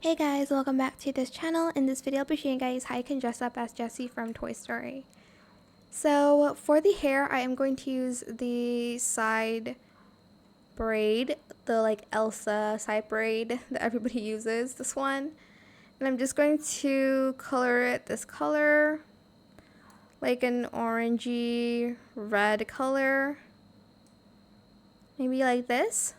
Hey guys, welcome back to this channel. In this video, I'll be showing you guys how you can dress up as Jessie from Toy Story. So for the hair, I am going to use the side braid, the like Elsa side braid that everybody uses, this one. And I'm just going to color it this color, like an orangey red color. Maybe like this.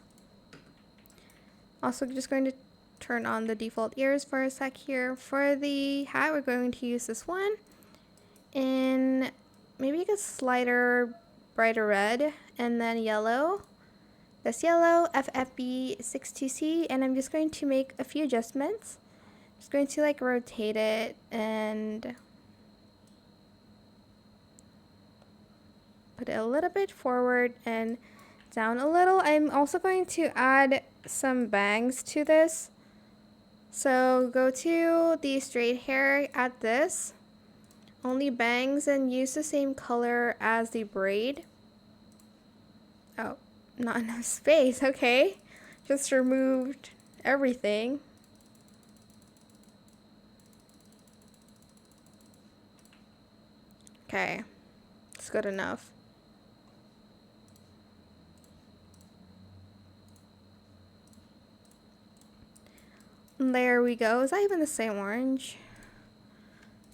Also just going to turn on the default ears for a sec here. For the hat, we're going to use this one in maybe like a slighter brighter red and then yellow. This yellow FFB62C, and I'm just going to make a few adjustments. Just going to like rotate it and put it a little bit forward and down a little. I'm also going to add some bangs to this. So go to the straight hair, add this, only bangs, and use the same color as the braid. Oh, not enough space, okay. Just removed everything. Okay, it's good enough. There we go. Is that even the same orange?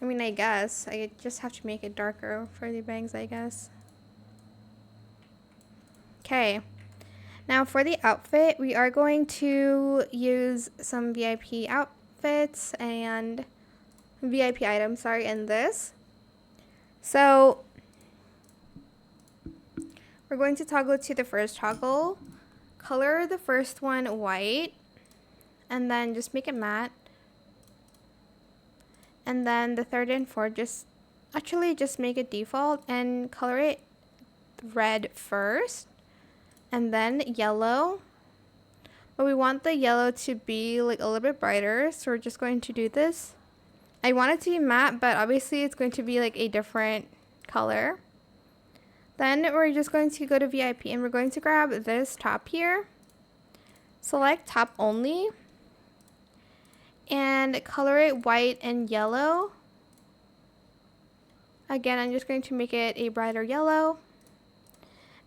I mean, I guess. I just have to make it darker for the bangs, I guess. Okay. Now for the outfit, we are going to use some VIP outfits and VIP items, sorry, in this. So we're going to toggle to the first toggle. Color the first one white. And then just make it matte. And then the third and fourth, just make it default and color it red first. And then yellow. But we want the yellow to be like a little bit brighter, so we're just going to do this. I want it to be matte, but obviously it's going to be like a different color. Then we're just going to go to VIP and we're going to grab this top here. Select top only. And color it white and yellow. Again, I'm just going to make it a brighter yellow.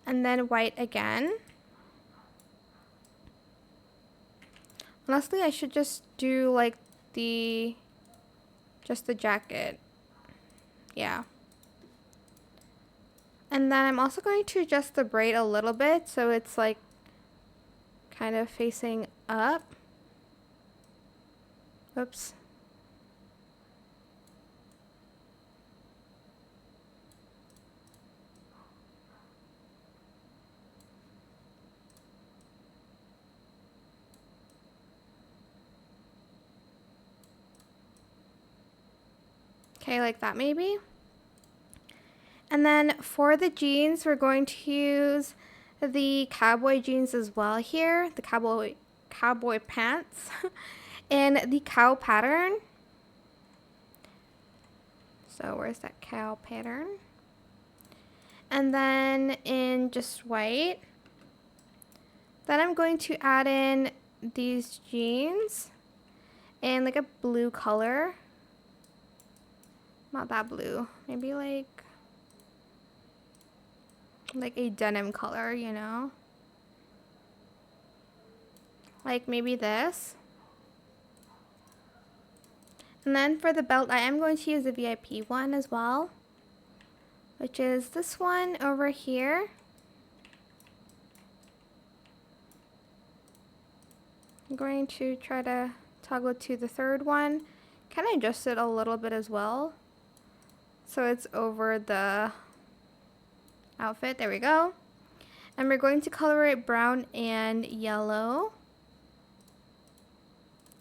And then white again. Honestly, I should just do like just the jacket. Yeah. And then I'm also going to adjust the braid a little bit so it's like kind of facing up. Oops. Okay, like that maybe. And then for the jeans, we're going to use the cowboy jeans as well here, the cowboy pants. In the cow pattern. So where's that cow pattern? And then in just white. Then I'm going to add in these jeans in like a blue color. Not that blue. Maybe like a denim color, you know? Like maybe this. And then for the belt, I am going to use the VIP one as well, which is this one over here. I'm going to try to toggle to the third one. Can I adjust it a little bit as well? So it's over the outfit. There we go. And we're going to color it brown and yellow.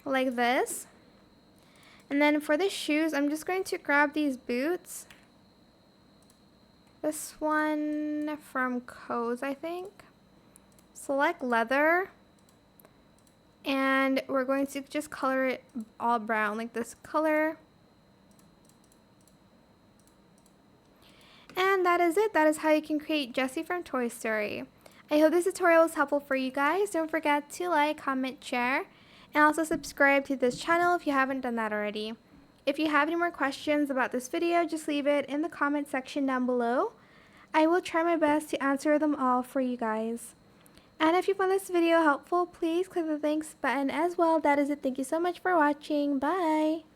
Like this. And then for the shoes, I'm just going to grab these boots. This one from Co's, I think. Select leather. And we're going to just color it all brown, like this color. And that is it. That is how you can create Jessie from Toy Story. I hope this tutorial was helpful for you guys. Don't forget to like, comment, share. And also subscribe to this channel if you haven't done that already. If you have any more questions about this video, just leave it in the comment section down below. I will try my best to answer them all for you guys. And if you found this video helpful, please click the thanks button as well. That is it. Thank you so much for watching. Bye!